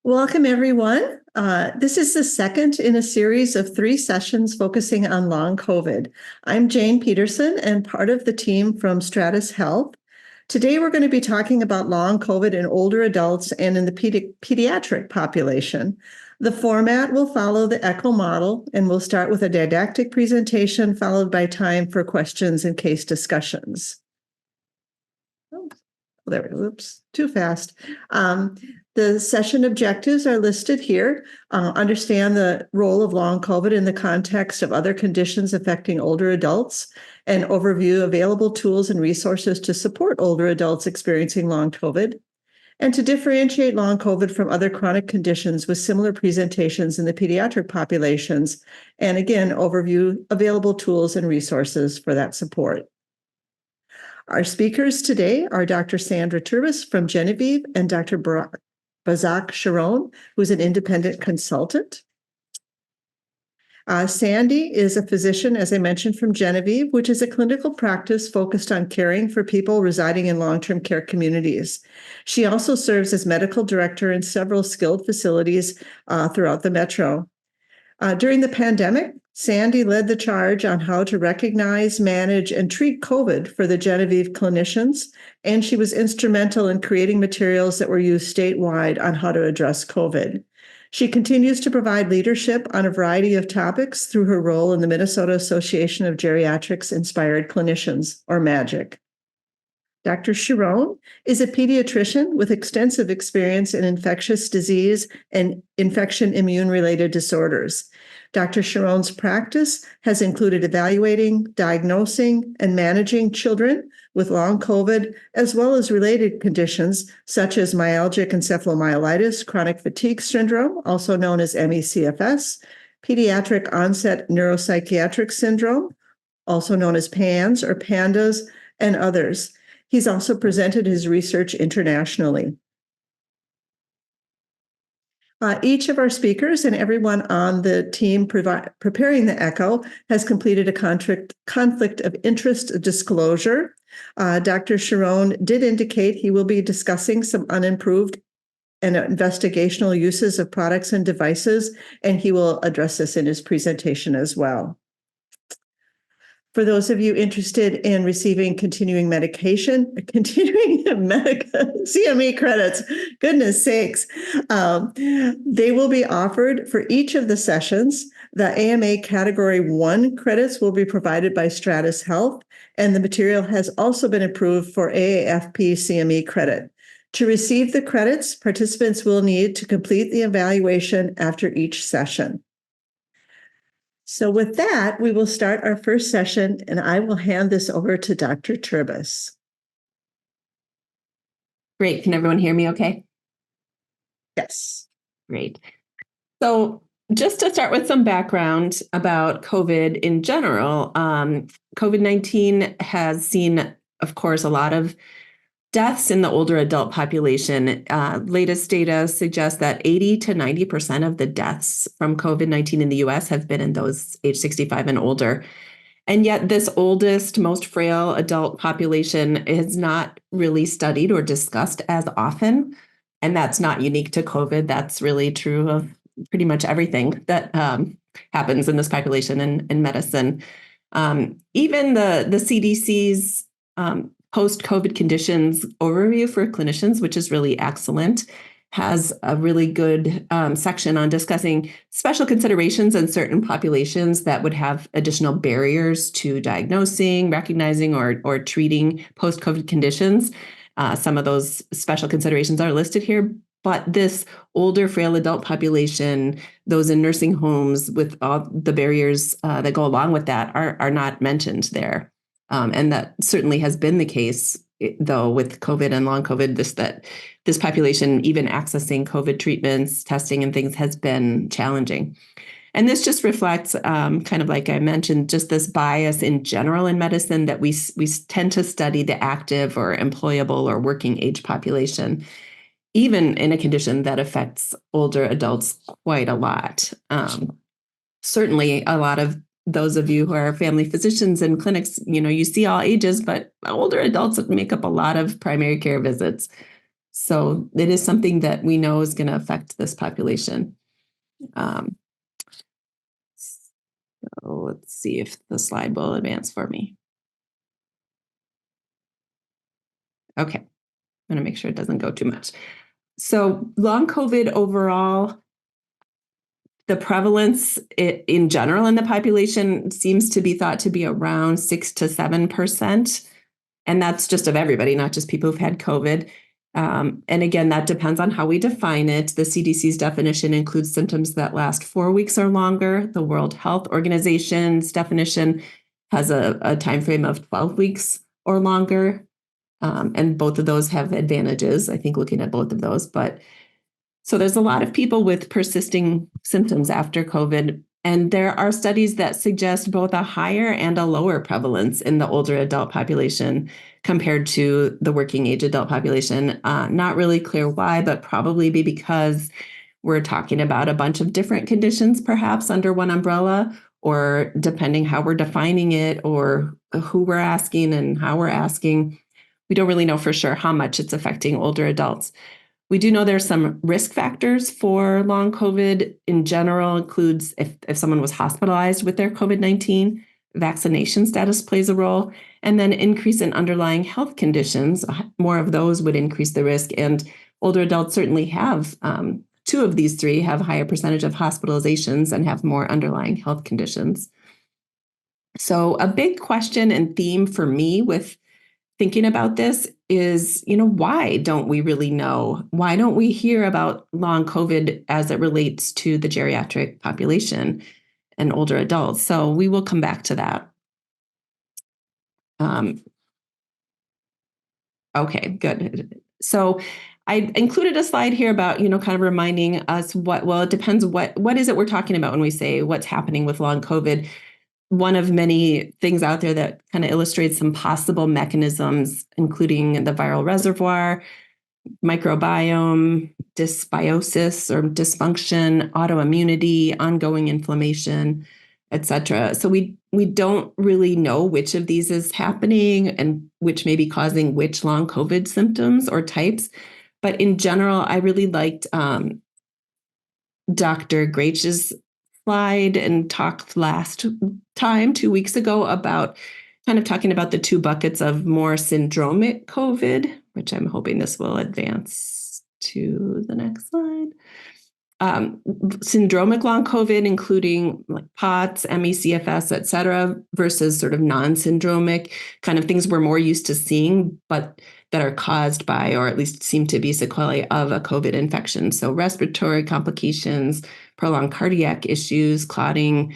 Welcome, everyone. This is the second in a series of 3 sessions focusing on long COVID. I'm Jane Peterson and part of the team from Stratis Health. Today, we're going to be talking about long COVID in older adults and in the pediatric population. The format will follow the ECHO model, and we'll start with a didactic presentation followed by time for questions and case discussions. There we go. Oops, too fast. The session objectives are listed here. Understand the role of long COVID in the context of other conditions affecting older adults, and overview available tools and resources to support older adults experiencing long COVID, and to differentiate long COVID from other chronic conditions with similar presentations in the pediatric populations, and again, overview available tools and resources for that support. Our speakers today are Dr. Sandra Turbis from Genevieve and Dr. Bazak Sharon, who's an independent consultant. Sandy is a physician, as I mentioned, from Genevieve, which is a clinical practice focused on caring for people residing in long-term care communities. She also serves as medical director in several skilled facilities throughout the metro. During the pandemic, Sandy led the charge on how to recognize, manage, and treat COVID for the Genevieve clinicians, and she was instrumental in creating materials that were used statewide on how to address COVID. She continues to provide leadership on a variety of topics through her role in the Minnesota Association of Geriatrics Inspired Clinicians, or MAGIC. Dr. Sharon is a pediatrician with extensive experience in infectious disease and infection immune-related disorders. Dr. Sharon's practice has included evaluating, diagnosing, and managing children with long COVID, as well as related conditions such as myalgic encephalomyelitis, chronic fatigue syndrome, also known as ME/CFS, pediatric onset neuropsychiatric syndrome, also known as PANS or PANDAS, and others. He's also presented his research internationally. Each of our speakers and everyone on the team preparing the ECHO has completed a conflict of interest disclosure. Dr. Sharon did indicate he will be discussing some unimproved and investigational uses of products and devices, and he will address this in his presentation as well. For those of you interested in receiving continuing CME credits, goodness sakes, they will be offered for each of the sessions. The AMA Category 1 credits will be provided by Stratis Health, and the material has also been approved for AAFP CME credit. To receive the credits, participants will need to complete the evaluation after each session. So with that, we will start our first session, and I will hand this over to Dr. Turbis. Great. Can everyone hear me okay? Yes. Great. So just to start with some background about COVID in general, COVID-19 has seen, of course, a lot of deaths in the older adult population. Latest data suggests that 80 to 90% of the deaths from COVID-19 in the US have been in those age 65 and older. And yet this oldest, most frail adult population is not really studied or discussed as often. And that's not unique to COVID. That's really true of pretty much everything that happens in this population in medicine. Even the CDC's post-COVID conditions overview for clinicians, which is really excellent, has a really good section on discussing special considerations in certain populations that would have additional barriers to diagnosing, recognizing, or treating post-COVID conditions. Some of those special considerations are listed here, but this older, frail adult population, those in nursing homes with all the barriers that go along with that are not mentioned there. And that certainly has been the case, though, with COVID and long COVID, that this population, even accessing COVID treatments, testing and things, has been challenging. And this just reflects, kind of like I mentioned, just this bias in general in medicine that we tend to study the active or employable or working age population, even in a condition that affects older adults quite a lot. Certainly, a lot of those of you who are family physicians in clinics, you see all ages, but older adults make up a lot of primary care visits. So it is something that we know is going to affect this population. So let's see if the slide will advance for me. Okay, I'm going to make sure it doesn't go too much. So long COVID overall, the prevalence in general in the population seems to be thought to be around 6 to 7%. And that's just of everybody, not just people who've had COVID. And again, that depends on how we define it. The CDC's definition includes symptoms that last 4 weeks or longer. The World Health Organization's definition has a time frame of 12 weeks or longer. And both of those have advantages, I think, looking at both of those. But so there's a lot of people with persisting symptoms after COVID. And there are studies that suggest both a higher and a lower prevalence in the older adult population compared to the working age adult population. Not really clear why, but probably because we're talking about a bunch of different conditions, perhaps under one umbrella, or depending how we're defining it or who we're asking and how we're asking. We don't really know for sure how much it's affecting older adults. We do know there's some risk factors for long COVID. In general, includes if someone was hospitalized with their COVID-19, vaccination status plays a role, and then increase in underlying health conditions. More of those would increase the risk. And older adults certainly have, two of these three have a higher percentage of hospitalizations and have more underlying health conditions. So a big question and theme for me with thinking about this is, why don't we really know? Why don't we hear about long COVID as it relates to the geriatric population and older adults? So we will come back to that. Okay, good. So I included a slide here about, kind of reminding us it depends what is it we're talking about when we say what's happening with long COVID. One of many things out there that kind of illustrates some possible mechanisms, including the viral reservoir, microbiome, dysbiosis or dysfunction, autoimmunity, ongoing inflammation, etc. So we don't really know which of these is happening and which may be causing which long COVID symptoms or types. But in general, I really liked Dr. Grach's slide and talked last time, 2 weeks ago, about kind of talking about the two buckets of more syndromic COVID, which I'm hoping this will advance to the next slide. Syndromic long COVID, including like POTS, ME/CFS, et cetera, versus sort of non-syndromic kind of things we're more used to seeing, but that are caused by, or at least seem to be sequelae of a COVID infection. So respiratory complications, prolonged cardiac issues, clotting,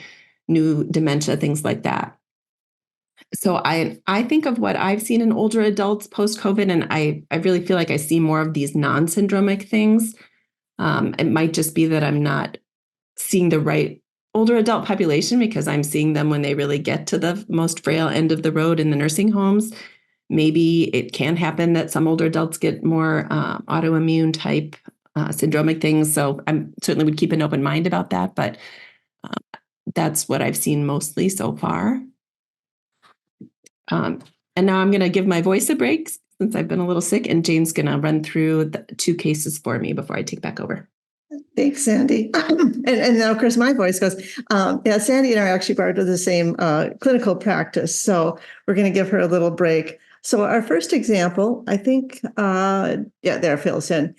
new dementia, things like that. So I think of what I've seen in older adults post-COVID, and I really feel like I see more of these non-syndromic things. It might just be that I'm not seeing the right older adult population because I'm seeing them when they really get to the most frail end of the road in the nursing homes. Maybe it can happen that some older adults get more autoimmune type syndromic things. So I certainly would keep an open mind about that, but that's what I've seen mostly so far. And now I'm going to give my voice a break since I've been a little sick, and Jane's going to run through the two cases for me before I take back over. Thanks, Sandy. And now, of course, my voice goes. Sandy and I are actually part of the same clinical practice, so we're going to give her a little break. So our first example, I think, there fills in.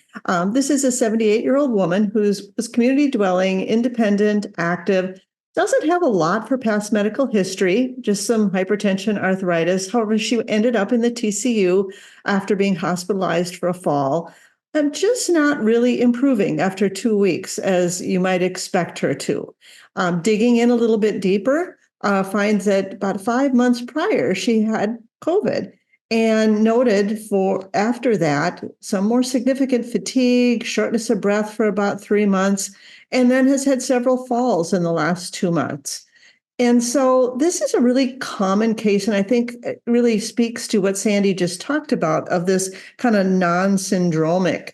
This is a 78-year-old woman who's community dwelling, independent, active, doesn't have a lot for past medical history, just some hypertension, arthritis. However, she ended up in the TCU after being hospitalized for a fall. I'm just not really improving after 2 weeks, as you might expect her to. Digging in a little bit deeper, finds that about 5 months prior, she had COVID and noted for after that some more significant fatigue, shortness of breath for about 3 months, and then has had several falls in the last 2 months. And so this is a really common case, and I think it really speaks to what Sandy just talked about of this kind of non-syndromic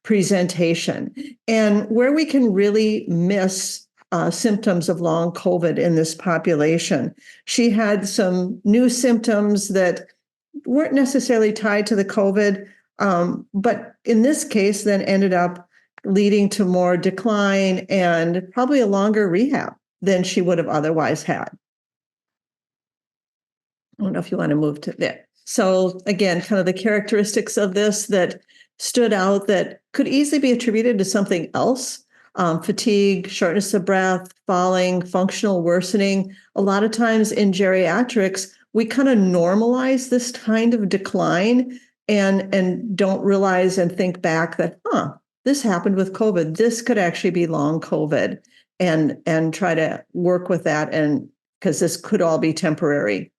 presentation, and where we can really miss symptoms of long COVID in this population. She had some new symptoms that weren't necessarily tied to the COVID, But in this case, then ended up leading to more decline and probably a longer rehab than she would have otherwise had. I don't know if you want to move to there. So again, kind of the characteristics of this that stood out that could easily be attributed to something else. Fatigue, shortness of breath, falling, functional worsening. A lot of times in geriatrics, we kind of normalize this kind of decline and don't realize and think back that, this happened with COVID. This could actually be long COVID, and try to work with that, and because this could all be temporary.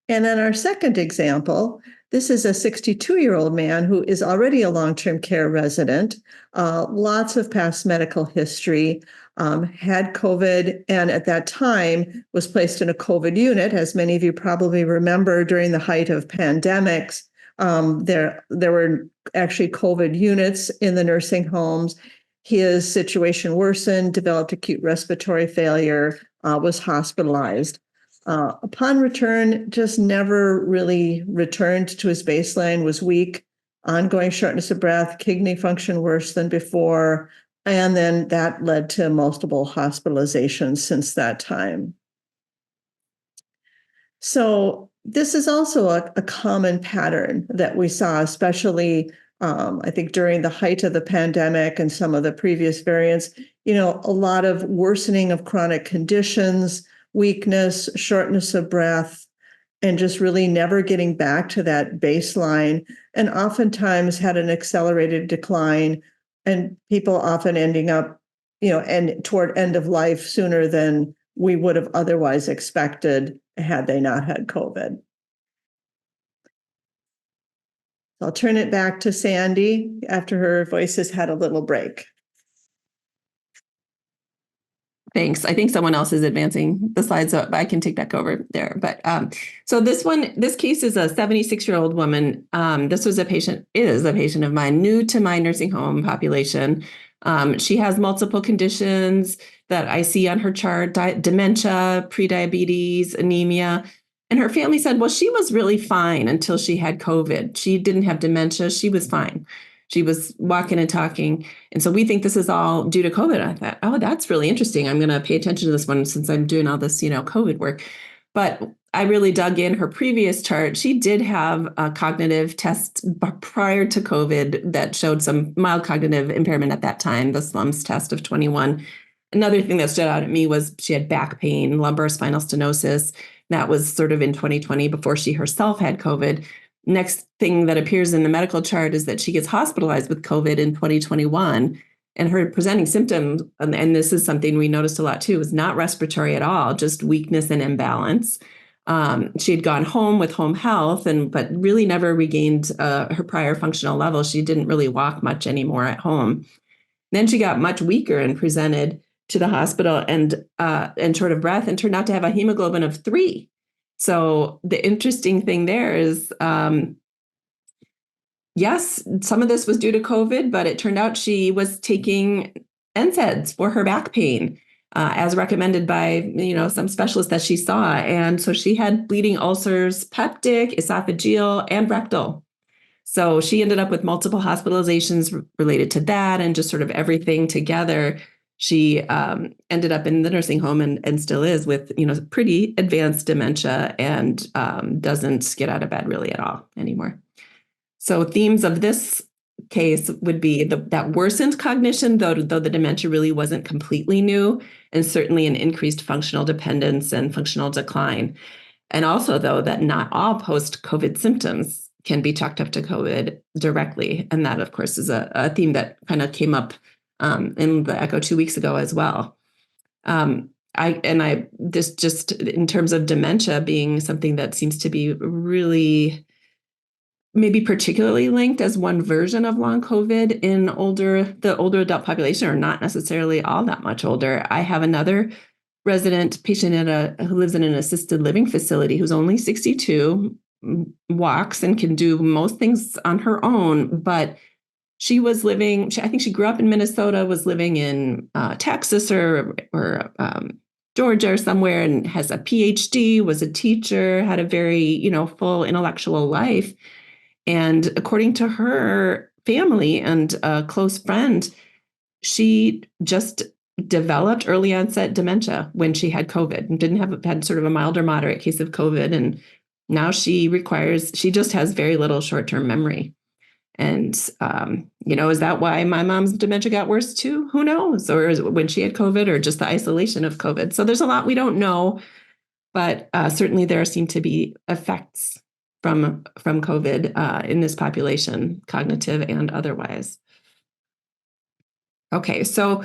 And then our second example, this is a 62-year-old man who is already a long-term care resident, lots of past medical history, had COVID, and at that time was placed in a COVID unit. As many of you probably remember, during the height of pandemics, there were actually COVID units in the nursing homes. His situation worsened, developed acute respiratory failure, was hospitalized. Upon return, just never really returned to his baseline, was weak, ongoing shortness of breath, kidney function worse than before, and then that led to multiple hospitalizations since that time. So this is also a common pattern that we saw, especially I think during the height of the pandemic and some of the previous variants, a lot of worsening of chronic conditions, weakness, shortness of breath, and just really never getting back to that baseline, and oftentimes had an accelerated decline, and people often ending up, and toward end of life sooner than we would have otherwise expected had they not had COVID. I'll turn it back to Sandy after her voice has had a little break. Thanks. I think someone else is advancing the slides, so I can take back over there. But so this case is a 76-year-old woman. This is a patient of mine, new to my nursing home population. She has multiple conditions that I see on her chart: dementia, prediabetes, anemia. And her family said, well, she was really fine until she had COVID. She didn't have dementia. She was fine. She was walking and talking. And so we think this is all due to COVID. I thought, oh, that's really interesting. I'm going to pay attention to this one since I'm doing all this, COVID work. But I really dug in her previous chart. She did have a cognitive test prior to COVID that showed some mild cognitive impairment at that time, the SLUMS test of 21. Another thing that stood out at me was she had back pain, lumbar spinal stenosis. That was sort of in 2020 before she herself had COVID. Next thing that appears in the medical chart is that she gets hospitalized with COVID in 2021, and her presenting symptoms, and this is something we noticed a lot too, was not respiratory at all, just weakness and imbalance. She had gone home with home health, but really never regained her prior functional level. She didn't really walk much anymore at home. Then she got much weaker and presented to the hospital and short of breath, and turned out to have a hemoglobin of 3. So the interesting thing there is, yes, some of this was due to COVID, but it turned out she was taking NSAIDs for her back pain, as recommended by some specialists that she saw. And so she had bleeding ulcers, peptic, esophageal, and rectal. So she ended up with multiple hospitalizations related to that, and just sort of everything together. She ended up in the nursing home and still is with, pretty advanced dementia, and doesn't get out of bed really at all anymore. So themes of this case would be that worsened cognition, though the dementia really wasn't completely new, and certainly an increased functional dependence and functional decline. And also, though, that not all post-COVID symptoms can be chalked up to COVID directly. And that, of course, is a theme that kind of came up in the echo 2 weeks ago as well. This just in terms of dementia being something that seems to be really maybe particularly linked as one version of long COVID in the older adult population, or not necessarily all that much older. I have another resident patient who lives in an assisted living facility who's only 62, walks and can do most things on her own, but she was living, I think she grew up in Minnesota, was living in Texas or Georgia or somewhere, and has a PhD, was a teacher, had a very, full intellectual life. And according to her family and a close friend, she just developed early onset dementia when she had COVID and had sort of a mild or moderate case of COVID. And now she just has very little short-term memory. And, is that why my mom's dementia got worse too? Who knows? Or is it when she had COVID or just the isolation of COVID? So there's a lot we don't know, but certainly there seem to be effects from COVID in this population, cognitive and otherwise. Okay, so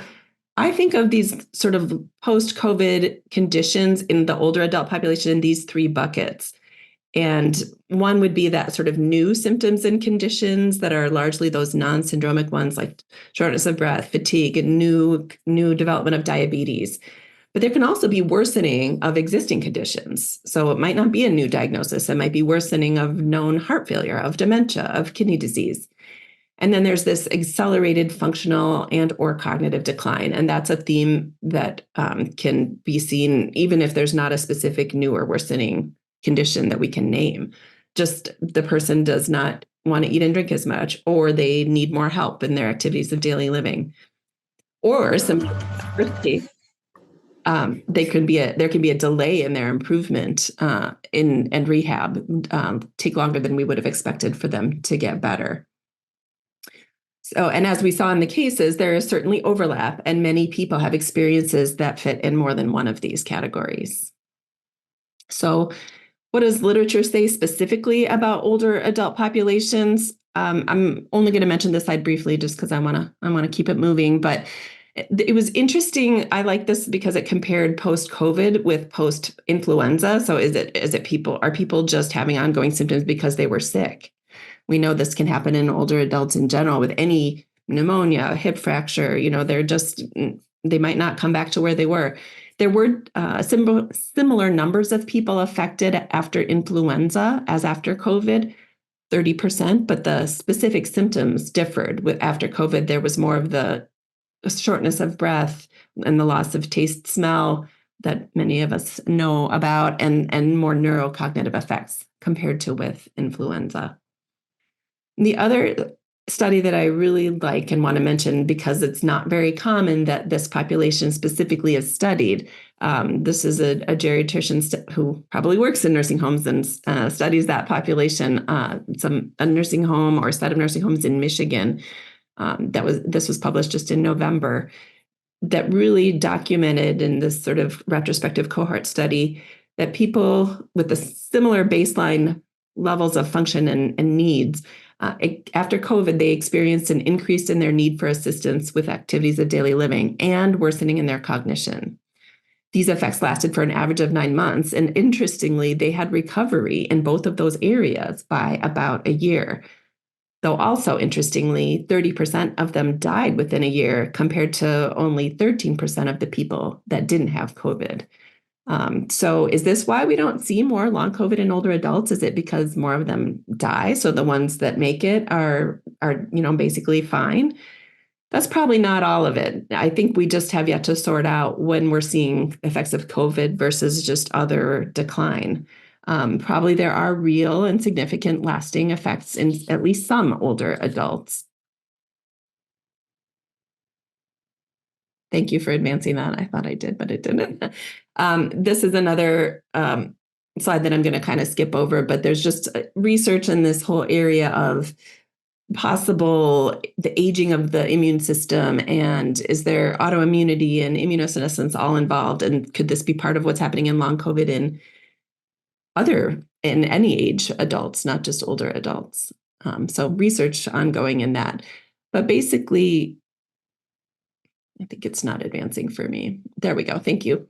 I think of these sort of post-COVID conditions in the older adult population in these three buckets. And one would be that sort of new symptoms and conditions that are largely those non-syndromic ones like shortness of breath, fatigue, and new development of diabetes. But there can also be worsening of existing conditions. So it might not be a new diagnosis. It might be worsening of known heart failure, of dementia, of kidney disease. And then there's this accelerated functional and or cognitive decline. And that's a theme that can be seen even if there's not a specific new or worsening condition that we can name. Just the person does not want to eat and drink as much, or they need more help in their activities of daily living. Or simply, there can be a delay in their improvement and rehab, take longer than we would have expected for them to get better. So, and as we saw in the cases, there is certainly overlap, and many people have experiences that fit in more than one of these categories. So, what does literature say specifically about older adult populations? I'm only going to mention this slide briefly just because I want to keep it moving. But it was interesting. I like this because it compared post-COVID with post-influenza. So are people just having ongoing symptoms because they were sick? We know this can happen in older adults in general with any pneumonia, hip fracture. They might not come back to where they were. There were similar numbers of people affected after influenza as after COVID, 30%, but the specific symptoms differed. After COVID, there was more of the shortness of breath and the loss of taste, smell that many of us know about, and more neurocognitive effects compared to with influenza. The other study that I really like and want to mention, because it's not very common that this population specifically is studied. This is a geriatrician who probably works in nursing homes and studies that population. A nursing home or a set of nursing homes in Michigan. This was published just in November, that really documented in this sort of retrospective cohort study that people with the similar baseline levels of function and needs, after COVID, they experienced an increase in their need for assistance with activities of daily living and worsening in their cognition. These effects lasted for an average of 9 months. And interestingly, they had recovery in both of those areas by about a year. Though also interestingly, 30% of them died within a year compared to only 13% of the people that didn't have COVID. So is this why we don't see more long COVID in older adults? Is it because more of them die? So the ones that make it are basically fine? That's probably not all of it. I think we just have yet to sort out when we're seeing effects of COVID versus just other decline. Probably there are real and significant lasting effects in at least some older adults. Thank you for advancing that. I thought I did, but it didn't. This is another slide that I'm going to kind of skip over, but there's just research in this whole area of the aging of the immune system, and is there autoimmunity and immunosenescence all involved? And could this be part of what's happening in long COVID in any age adults, not just older adults? So research ongoing in that. But basically, I think it's not advancing for me. There we go. Thank you.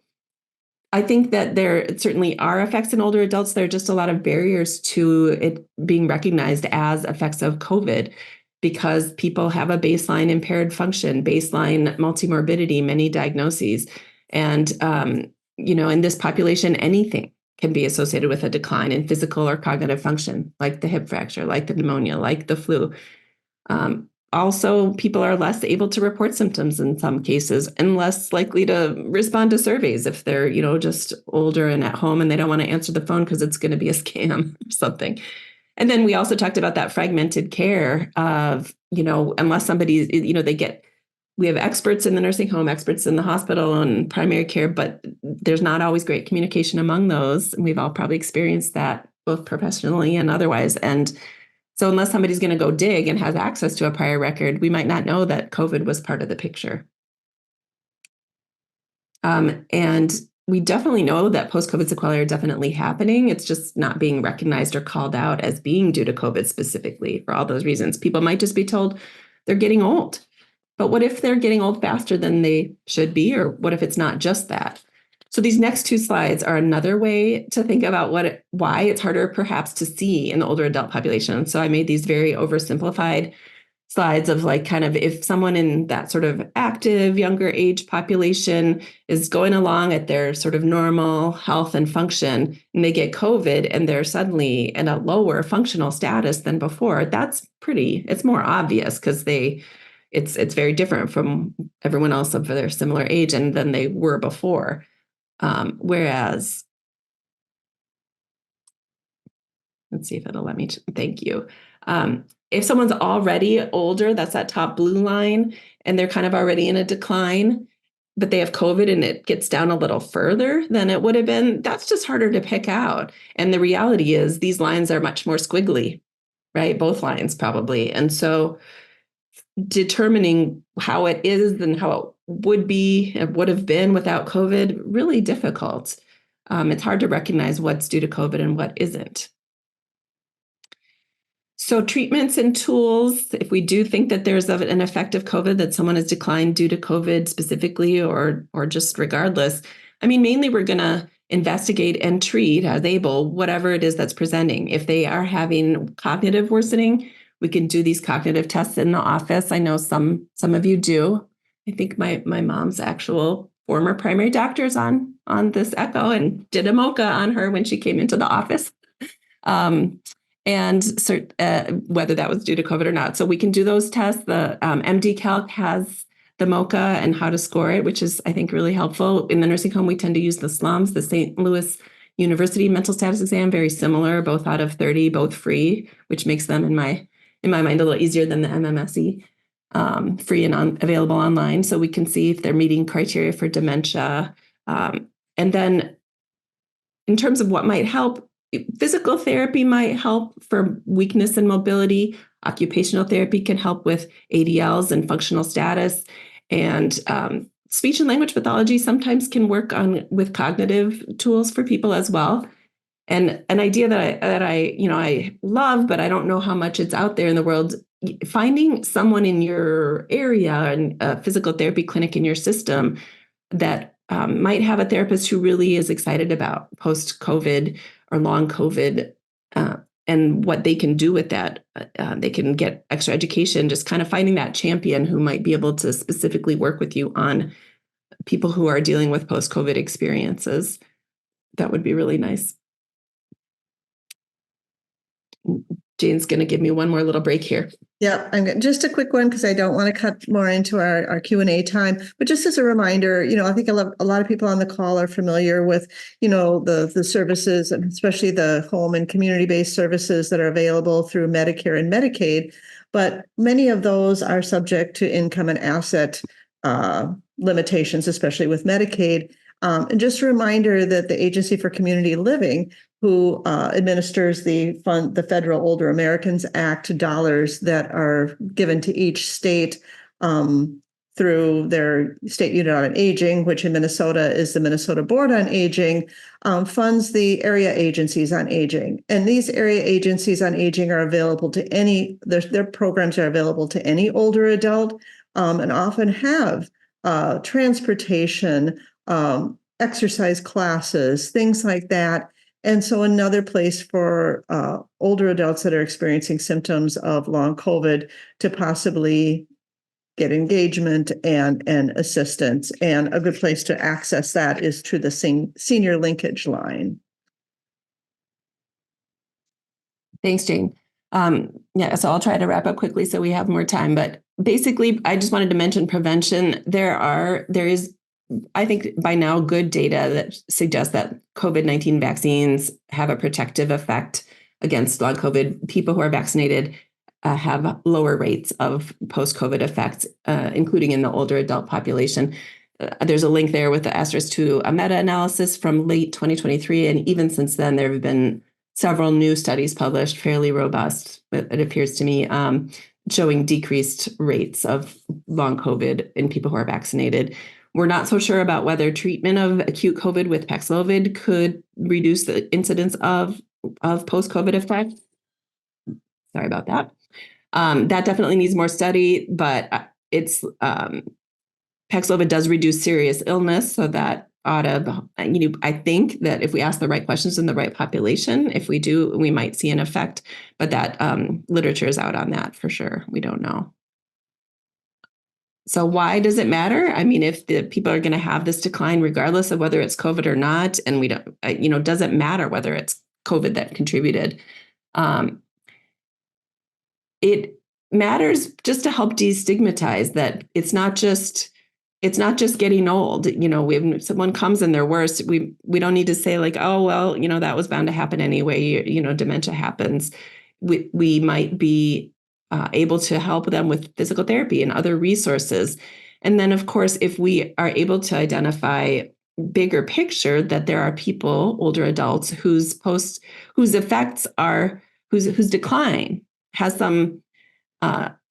I think that there certainly are effects in older adults. There are just a lot of barriers to it being recognized as effects of COVID because people have a baseline impaired function, baseline multimorbidity, many diagnoses. And, in this population, anything can be associated with a decline in physical or cognitive function, like the hip fracture, like the pneumonia, like the flu. Also, people are less able to report symptoms in some cases and less likely to respond to surveys if they're, just older and at home and they don't want to answer the phone because it's going to be a scam or something. And then we also talked about that fragmented care of, unless somebody, we have experts in the nursing home, experts in the hospital and primary care, but there's not always great communication among those. And we've all probably experienced that both professionally and otherwise. And so unless somebody's going to go dig and has access to a prior record, we might not know that COVID was part of the picture. And we definitely know that post-COVID sequelae are definitely happening. It's just not being recognized or called out as being due to COVID specifically for all those reasons. People might just be told they're getting old. But what if they're getting old faster than they should be? Or what if it's not just that? So these next two slides are another way to think about why it's harder perhaps to see in the older adult population. So I made these very oversimplified slides of kind of if someone in that sort of active younger age population is going along at their sort of normal health and function, and they get COVID and they're suddenly in a lower functional status than before, it's more obvious because it's very different from everyone else of their similar age and than they were before. Whereas, let's see if it'll let me, thank you. If someone's already older, that's that top blue line, and they're kind of already in a decline, but they have COVID and it gets down a little further than it would have been, that's just harder to pick out. And the reality is these lines are much more squiggly, right? Both lines probably. And so determining how it is and how it would have been without COVID, really difficult. It's hard to recognize what's due to COVID and what isn't. So treatments and tools, if we do think that there's an effect of COVID, that someone has declined due to COVID specifically or just regardless, mainly we're going to investigate and treat as able whatever it is that's presenting. If they are having cognitive worsening, we can do these cognitive tests in the office. I know some of you do. I think my mom's actual former primary doctor's on this echo and did a MOCA on her when she came into the office. And whether that was due to COVID or not. So we can do those tests. The MD Calc has the MOCA and how to score it, which is, I think, really helpful. In the nursing home, we tend to use the SLUMS, the St. Louis University mental status exam, very similar, both out of 30, both free, which makes them, in my mind, a little easier than the MMSE, free and available online. So we can see if they're meeting criteria for dementia. And then in terms of what might help, physical therapy might help for weakness and mobility. Occupational therapy can help with ADLs and functional status. And speech and language pathology sometimes can work with cognitive tools for people as well. And an idea that I love, but I don't know how much it's out there in the world, finding someone in your area and a physical therapy clinic in your system that might have a therapist who really is excited about post-COVID or long COVID and what they can do with that. They can get extra education, just kind of finding that champion who might be able to specifically work with you on people who are dealing with post-COVID experiences. That would be really nice. Jane's going to give me one more little break here. Yeah, just a quick one because I don't want to cut more into our Q&A time. But just as a reminder, I think a lot of people on the call are familiar with, the services, and especially the home and community-based services that are available through Medicare and Medicaid. But many of those are subject to income and asset limitations, especially with Medicaid. And just a reminder that the Agency for Community Living, who administers the Federal Older Americans Act dollars that are given to each state through their state unit on aging, which in Minnesota is the Minnesota Board on Aging, funds the area agencies on aging. And these area agencies on aging are available to their programs are available to any older adult, and often have transportation, exercise classes, things like that. And so another place for older adults that are experiencing symptoms of long COVID to possibly get engagement and assistance. And a good place to access that is through the senior linkage line. Thanks, Jane. So I'll try to wrap up quickly so we have more time. But basically, I just wanted to mention prevention. There is, I think by now, good data that suggests that COVID-19 vaccines have a protective effect against long COVID, people who are vaccinated have lower rates of post-COVID effects, including in the older adult population. There's a link there with the asterisk to a meta-analysis from late 2023. And even since then, there have been several new studies published, fairly robust, it appears to me, showing decreased rates of long COVID in people who are vaccinated. We're not so sure about whether treatment of acute COVID with Paxlovid could reduce the incidence of post-COVID effects. Sorry about that. That definitely needs more study, but it's Paxlovid does reduce serious illness, so that ought to, I think that if we ask the right questions in the right population, if we do, we might see an effect. But that literature is out on that for sure. We don't know. So why does it matter? I mean, if the people are going to have this decline, regardless of whether it's COVID or not, and we don't, doesn't matter whether it's COVID that contributed. It matters just to help destigmatize that it's not just getting old. If someone comes and they're worse, we don't need to say like, oh, well, that was bound to happen anyway. Dementia happens. We might be able to help them with physical therapy and other resources. And then, of course, if we are able to identify bigger picture that there are people, older adults, whose decline has some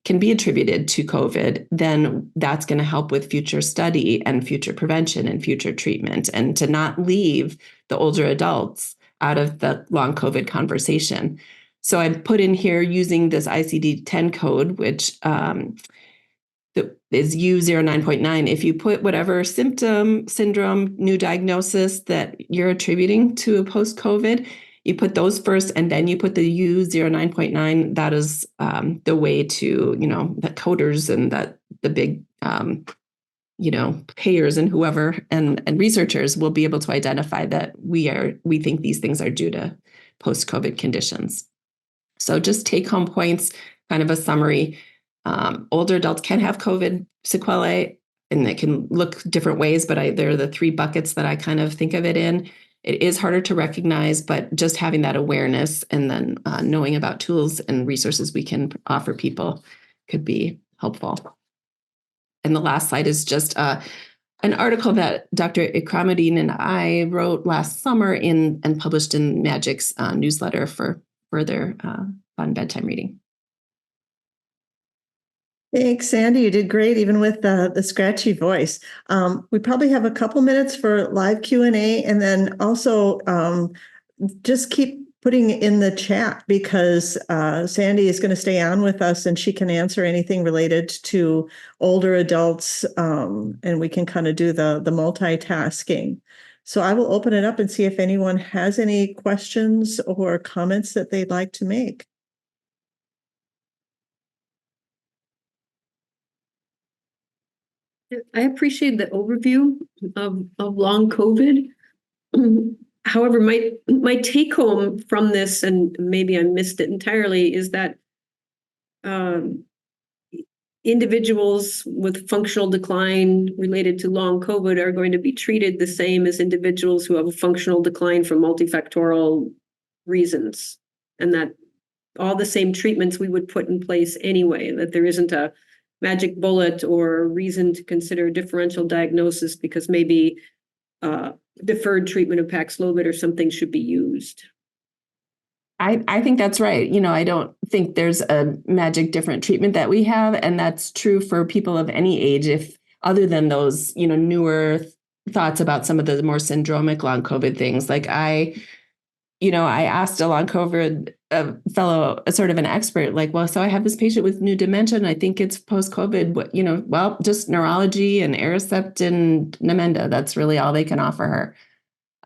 can be attributed to COVID, then that's going to help with future study and future prevention and future treatment, and to not leave the older adults out of the long COVID conversation. So I put in here using this ICD-10 code, which is U09.9. If you put whatever symptom, syndrome, new diagnosis that you're attributing to a post-COVID, you put those first, and then you put the U09.9. That is the way to, the coders and that the big, payers and whoever and researchers will be able to identify that we think these things are due to post-COVID conditions. So just take home points, kind of a summary. Older adults can have COVID sequelae, and they can look different ways, but there are the three buckets that I kind of think of it in. It is harder to recognize, but just having that awareness and then knowing about tools and resources we can offer people could be helpful. And the last slide is just an article that Dr. Ikramuddin and I wrote last summer and published in Magic's newsletter for further fun bedtime reading. Thanks, Sandy. You did great, even with the scratchy voice. We probably have a couple minutes for live Q&A, and then also just keep putting in the chat, because Sandy is going to stay on with us and she can answer anything related to older adults, and we can kind of do the multitasking. So I will open it up and see if anyone has any questions or comments that they'd like to make. I appreciate the overview of long COVID. However, my take home from this, and maybe I missed it entirely, is that individuals with functional decline related to long COVID are going to be treated the same as individuals who have a functional decline from multifactorial reasons, and that all the same treatments we would put in place anyway, that there isn't a magic bullet or reason to consider differential diagnosis because maybe deferred treatment of Paxlovid or something should be used. I think that's right. I don't think there's a magic different treatment that we have. And that's true for people of any age, if other than those, newer thoughts about some of the more syndromic long COVID things. Like I asked a long COVID fellow, sort of an expert, like, well, so I have this patient with new dementia and I think it's post-COVID, well, just neurology and Aricept and Namenda. That's really all they can offer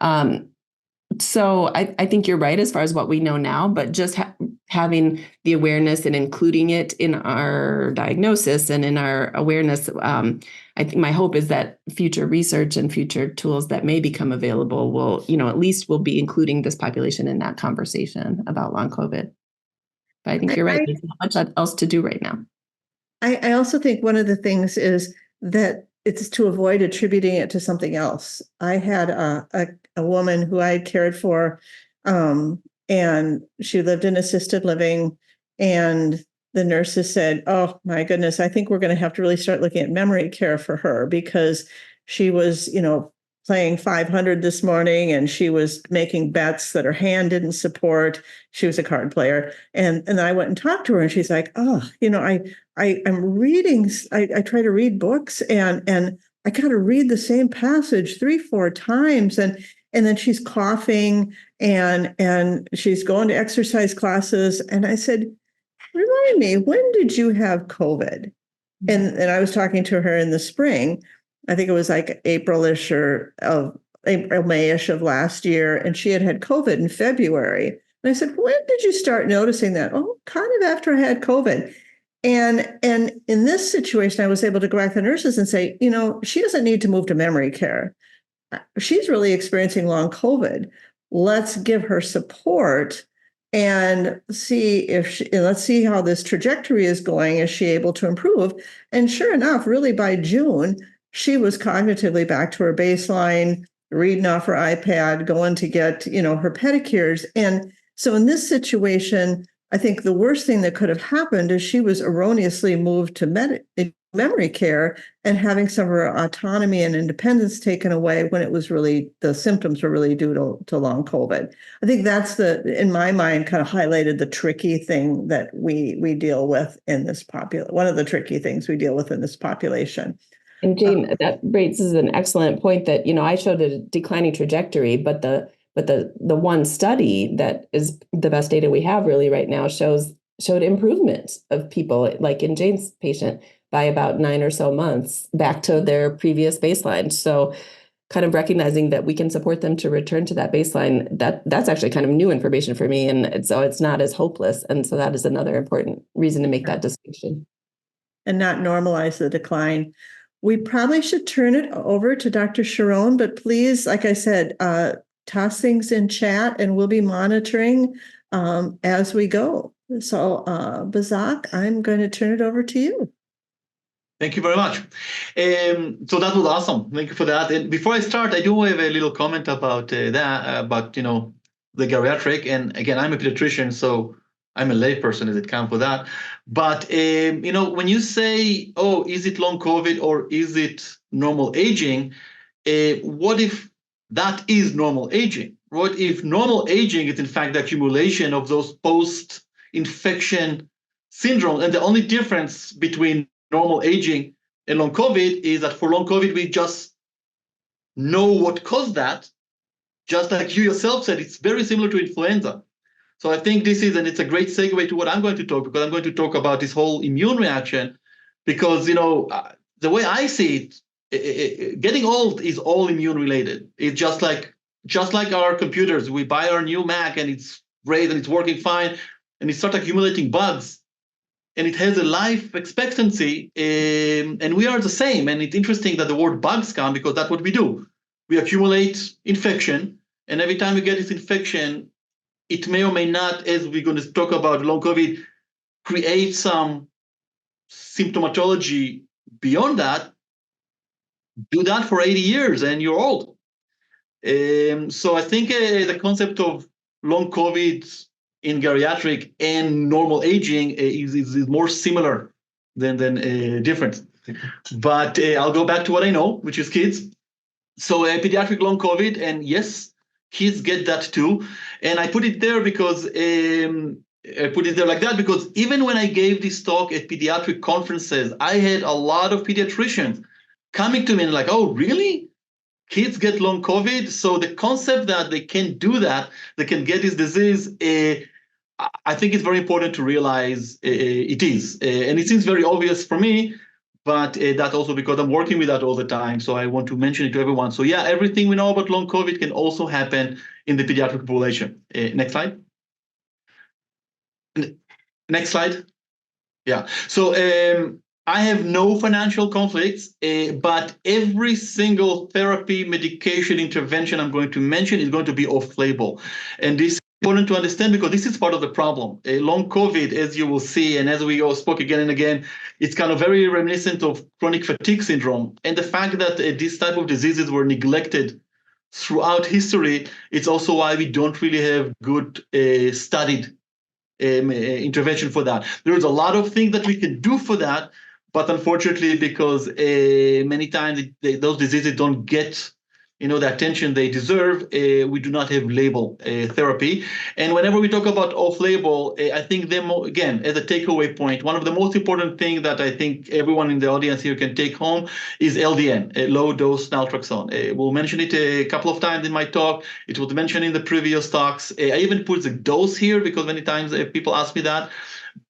her. So I think you're right as far as what we know now, but just having the awareness and including it in our diagnosis and in our awareness, I think my hope is that future research and future tools that may become available will, at least will be including this population in that conversation about long COVID. But I think you're right. There's not much else to do right now. I also think one of the things is that it's to avoid attributing it to something else. I had a woman who I had cared for and she lived in assisted living. And the nurses said, oh my goodness, I think we're going to have to really start looking at memory care for her, because she was, playing 500 this morning, and she was making bets that her hand didn't support. She was a card player. And I went and talked to her, and she's like, oh, I'm reading, I try to read books, and I got to read the same passage 3-4 times. And then she's coughing, and she's going to exercise classes. And I said, remind me, when did you have COVID? And I was talking to her in the spring. I think it was like April-ish or April, May-ish of last year. And she had COVID in February. And I said, when did you start noticing that? Oh, kind of after I had COVID. And in this situation, I was able to go back to the nurses and say, she doesn't need to move to memory care. She's really experiencing long COVID. Let's give her support and let's see how this trajectory is going. Is she able to improve? And sure enough, really by June, she was cognitively back to her baseline, reading off her iPad, going to get, her pedicures. And so in this situation, I think the worst thing that could have happened is she was erroneously moved to memory care and having some of her autonomy and independence taken away when it was really, the symptoms were really due to long COVID. I think that's in my mind, kind of highlighted the tricky thing that we deal with in this one of the tricky things we deal with in this population. And Jane, that raises an excellent point that, I showed a declining trajectory, but the one study that is the best data we have really right now showed improvement of people, like in Jane's patient, by about 9 or so months back to their previous baseline. So kind of recognizing that we can support them to return to that baseline, that's actually kind of new information for me. And so it's not as hopeless. And so that is another important reason to make that distinction. And not normalize the decline. We probably should turn it over to Dr. Sharon, but please, like I said, toss things in chat and we'll be monitoring as we go. So Bazak, I'm going to turn it over to you. Thank you very much. So that was awesome. Thank you for that. And before I start, I do have a little comment about the geriatric. And again, I'm a pediatrician, so I'm a layperson as it comes for that. But when you say, oh, is it long COVID or is it normal aging? What if that is normal aging? What if normal aging is in fact the accumulation of those post-infection syndromes? And the only difference between normal aging and long COVID is that for long COVID, we just know what caused that. Just like you yourself said, it's very similar to influenza. So I think and it's a great segue to what I'm going to talk, because I'm going to talk about this whole immune reaction, because, the way I see it, getting old is all immune related. It's just like our computers. We buy our new Mac and it's great and it's working fine, and it starts accumulating bugs. And it has a life expectancy, and we are the same. And it's interesting that the word bugs come, because that's what we do. We accumulate infection, and every time we get this infection, it may or may not, as we're going to talk about long COVID, create some symptomatology beyond that. Do that for 80 years and you're old. So I think the concept of long COVID in geriatric and normal aging is more similar than different. But I'll go back to what I know, which is kids. So pediatric long COVID, and yes, kids get that too. And I put it there because I put it there like that because even when I gave this talk at pediatric conferences, I had a lot of pediatricians coming to me and like, oh, really? Kids get long COVID? So the concept that they can do that, they can get this disease, I think it's very important to realize it is. And it seems very obvious for me, but that's also because I'm working with that all the time. So I want to mention it to everyone. So yeah, everything we know about long COVID can also happen in the pediatric population. Next slide. Next slide. Yeah. So I have no financial conflicts, but every single therapy, medication, intervention I'm going to mention is going to be off-label. And this is important to understand because this is part of the problem. Long COVID, as you will see, and as we all spoke again and again, it's kind of very reminiscent of chronic fatigue syndrome. And the fact that these type of diseases were neglected throughout history, it's also why we don't really have good studied intervention for that. There's a lot of things that we can do for that, but unfortunately, because many times those diseases don't get the attention they deserve, we do not have label therapy. And whenever we talk about off-label, I think again, as a takeaway point, one of the most important things that I think everyone in the audience here can take home is LDN, low-dose naltrexone. We'll mention it a couple of times in my talk. It was mentioned in the previous talks. I even put the dose here because many times people ask me that.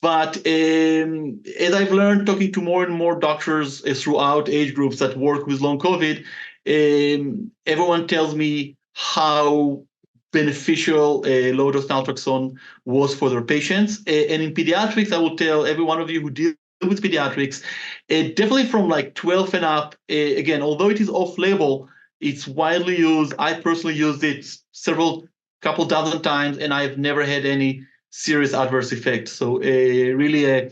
But as I've learned talking to more and more doctors throughout age groups that work with long COVID, everyone tells me how beneficial low-dose naltrexone was for their patients. And in pediatrics, I will tell every one of you who deal with pediatrics, definitely from like 12 and up, again, although it is off-label, it's widely used. I personally used it couple dozen times, and I've never had any serious adverse effects. So really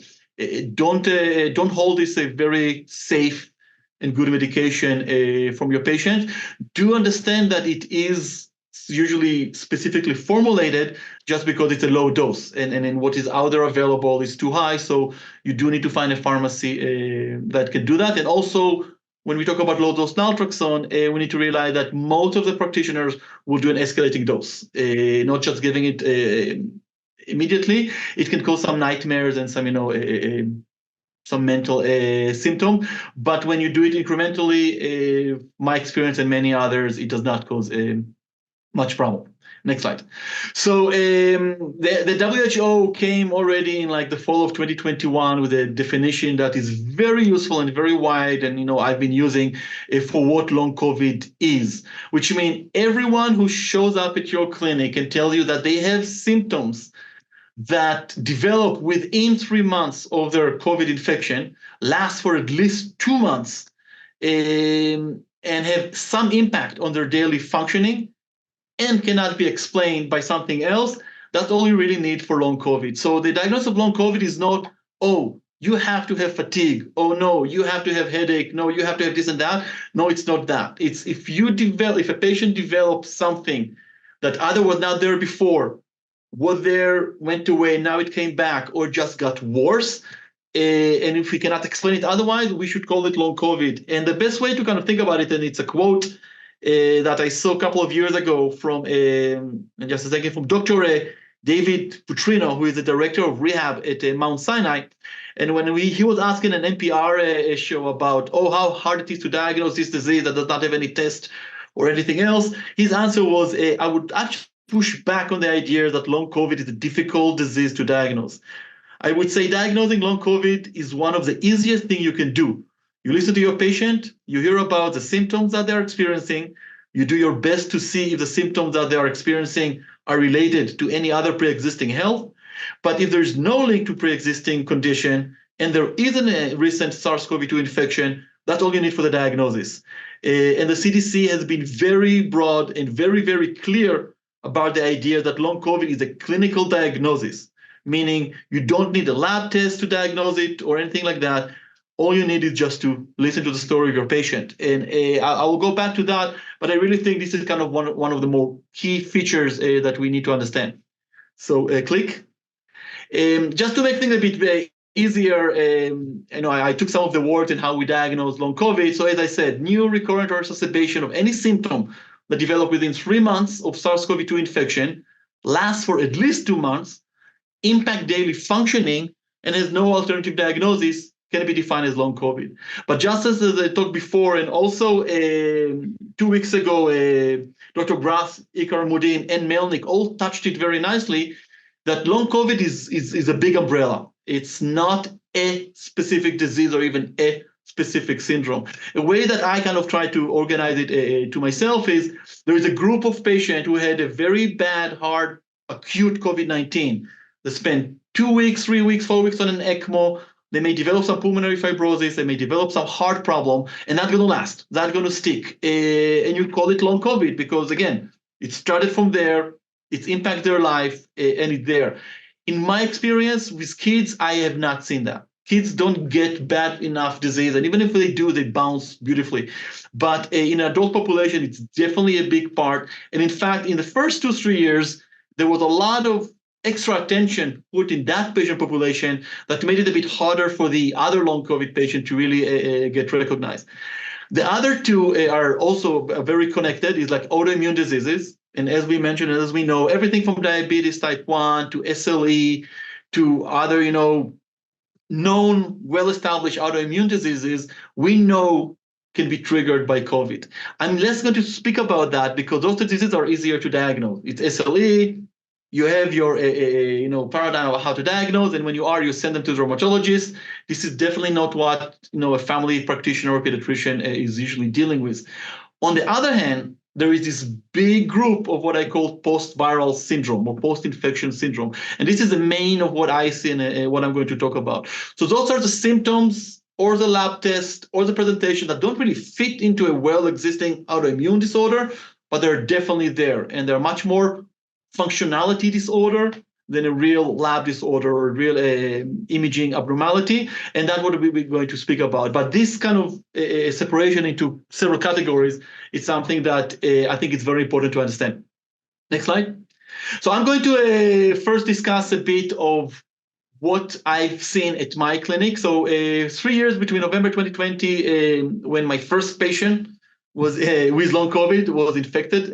don't hold this a very safe and good medication from your patient. Do understand that it is usually specifically formulated just because it's a low dose, and what is out there available is too high. So you do need to find a pharmacy that can do that. And also, when we talk about low-dose naltrexone, we need to realize that most of the practitioners will do an escalating dose, not just giving it immediately. It can cause some nightmares and some mental symptom. But when you do it incrementally, my experience and many others, it does not cause much problem. Next slide. So the WHO came already in like the fall of 2021 with a definition that is very useful and very wide, and I've been using for what long COVID is, which means everyone who shows up at your clinic and tells you that they have symptoms that develop within 3 months of their COVID infection, last for at least 2 months, and have some impact on their daily functioning, and cannot be explained by something else, that's all you really need for long COVID. So the diagnosis of long COVID is not, oh, you have to have fatigue. Oh, no, you have to have headache. No, you have to have this and that. No, it's not that. It's if a patient develops something that either was not there before, was there, went away, now it came back, or just got worse, and if we cannot explain it otherwise, we should call it long COVID. And the best way to kind of think about it, and it's a quote that I saw a couple of years ago from, just a second, from Dr. David Putrino, who is the director of rehab at Mount Sinai. And when he was asking an NPR show about, how hard it is to diagnose this disease that does not have any test or anything else, his answer was, I would actually push back on the idea that long COVID is a difficult disease to diagnose. I would say diagnosing long COVID is one of the easiest things you can do. You listen to your patient, you hear about the symptoms that they're experiencing, you do your best to see if the symptoms that they are experiencing are related to any other pre-existing health. But if there's no link to pre-existing condition and there isn't a recent SARS-CoV-2 infection, that's all you need for the diagnosis. And the CDC has been very broad and very, very clear about the idea that long COVID is a clinical diagnosis, meaning you don't need a lab test to diagnose it or anything like that. All you need is just to listen to the story of your patient. And I will go back to that, but I really think this is kind of one of the more key features that we need to understand. So click. Just to make things a bit easier, I took some of the words in how we diagnose long COVID. So as I said, new recurrent or exacerbation of any symptom that develop within 3 months of SARS-CoV-2 infection, lasts for at least 2 months, impact daily functioning, and has no alternative diagnosis, can be defined as long COVID. But just as I talked before, and also 2 weeks ago, Dr. Grass, Ikar Mudin, and Melnick all touched it very nicely, that long COVID is a big umbrella. It's not a specific disease or even a specific syndrome. A way that I kind of try to organize it to myself is there is a group of patients who had a very bad, hard, acute COVID-19. They spent 2 weeks, 3 weeks, 4 weeks on an ECMO. They may develop some pulmonary fibrosis. They may develop some heart problem, and that's going to last. That's going to stick. And you call it long COVID because, again, it started from there. It's impacted their life, and it's there. In my experience with kids, I have not seen that. kids don't get bad enough disease, and even if they do, they bounce beautifully. But in adult population, it's definitely a big part. And in fact, in the first 2-3 years, there was a lot of extra attention put in that patient population that made it a bit harder for the other long COVID patient to really get recognized. The other two are also very connected, is like autoimmune diseases. And as we mentioned, and as we know, everything from diabetes type 1 to SLE to other, known, well-established autoimmune diseases, we know can be triggered by COVID. I'm less going to speak about that because those diseases are easier to diagnose. It's SLE, you have your paradigm of how to diagnose, and when you send them to the rheumatologist. This is definitely not what a family practitioner or pediatrician is usually dealing with. On the other hand, there is this big group of what I call post-viral syndrome or post-infection syndrome. And this is the main of what I see and what I'm going to talk about. So those are the symptoms or the lab test or the presentation that don't really fit into a well-existing autoimmune disorder, but they're definitely there. And they're much more functionality disorder than a real lab disorder or real imaging abnormality. And that's what we're going to speak about. But this kind of separation into several categories is something that I think it's very important to understand. Next slide. So I'm going to first discuss a bit of what I've seen at my clinic. So 3 years between November 2020, when my first patient was with long COVID, was infected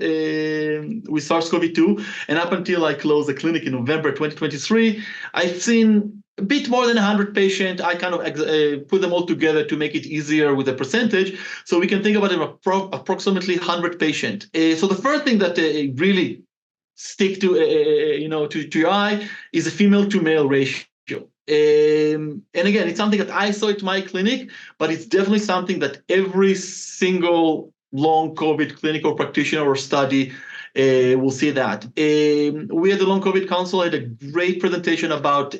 with SARS-CoV-2. And up until I closed the clinic in November 2023, I've seen a bit more than 100 patients. I kind of put them all together to make it easier with a percentage. So we can think about it approximately 100 patients. So the first thing that really stick to your eye is a female to male ratio. And again, it's something that I saw at my clinic, but it's definitely something that every single long COVID clinical practitioner or study will see that. We at the Long COVID Council had a great presentation about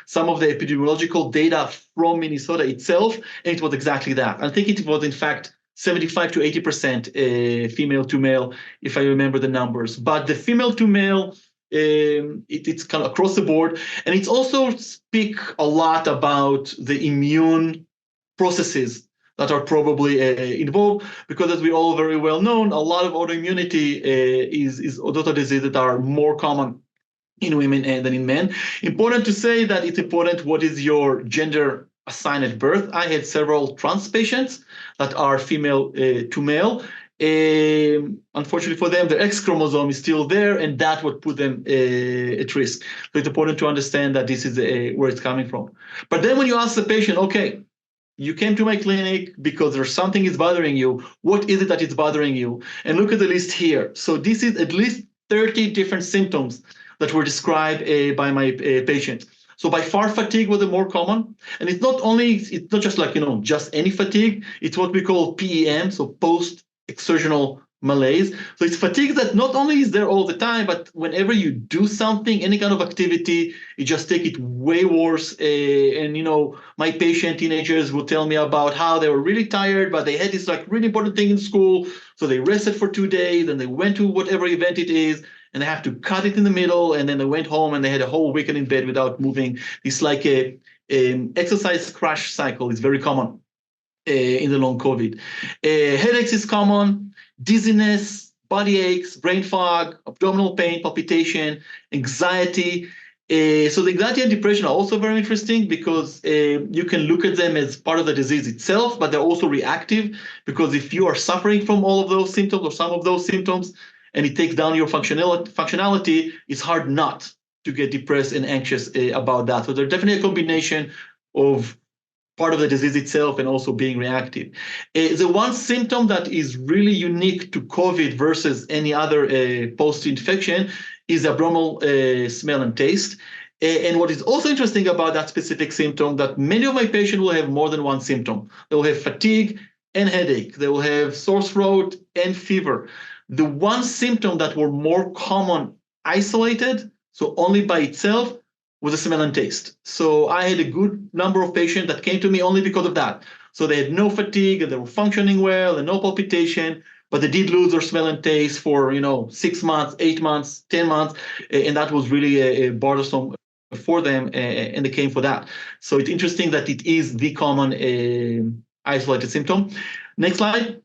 some of the epidemiological data from Minnesota itself, and it was exactly that. I think it was, in fact, 75 to 80% female to male, if I remember the numbers. But the female to male, it's kind of across the board. And it's also speak a lot about the immune processes that are probably involved, because as we all very well know, a lot of autoimmunity is autoimmune diseases that are more common in women than in men. Important to say that it's important what is your gender assigned at birth. I had several trans patients that are female to male. Unfortunately for them, their X chromosome is still there, and that would put them at risk. So it's important to understand that this is where it's coming from. But then when you ask the patient, okay, you came to my clinic because there's something is bothering you. What is it that is bothering you? And look at the list here. So this is at least 30 different symptoms that were described by my patient. So by far, fatigue was the more common. And it's not just like, just any fatigue. It's what we call PEM, so post-exertional malaise. So it's fatigue that not only is there all the time, but whenever you do something, any kind of activity, you just take it way worse. My patient, teenagers, will tell me about how they were really tired, but they had this really important thing in school. So they rested for 2 days, and they went to whatever event it is, and they have to cut it in the middle, and then they went home and they had a whole weekend in bed without moving. It's like a exercise crash cycle. It's very common in the long COVID. Headaches is common, dizziness, body aches, brain fog, abdominal pain, palpitation, anxiety. So the anxiety and depression are also very interesting because you can look at them as part of the disease itself, but they're also reactive, because if you are suffering from all of those symptoms or some of those symptoms, and it takes down your functionality, it's hard not to get depressed and anxious about that. So there's definitely a combination of part of the disease itself and also being reactive. The one symptom that is really unique to COVID versus any other post-infection is abdominal smell and taste. And what is also interesting about that specific symptom, that many of my patients will have more than one symptom. They will have fatigue and headache. They will have sore throat and fever. The one symptom that were more common isolated, so only by itself, was the smell and taste. So I had a good number of patients that came to me only because of that. So they had no fatigue and they were functioning well and no palpitation, but they did lose their smell and taste for 6 months, 8 months, 10 months, and that was really bothersome for them, and they came for that. So it's interesting that it is the common isolated symptom. Next slide.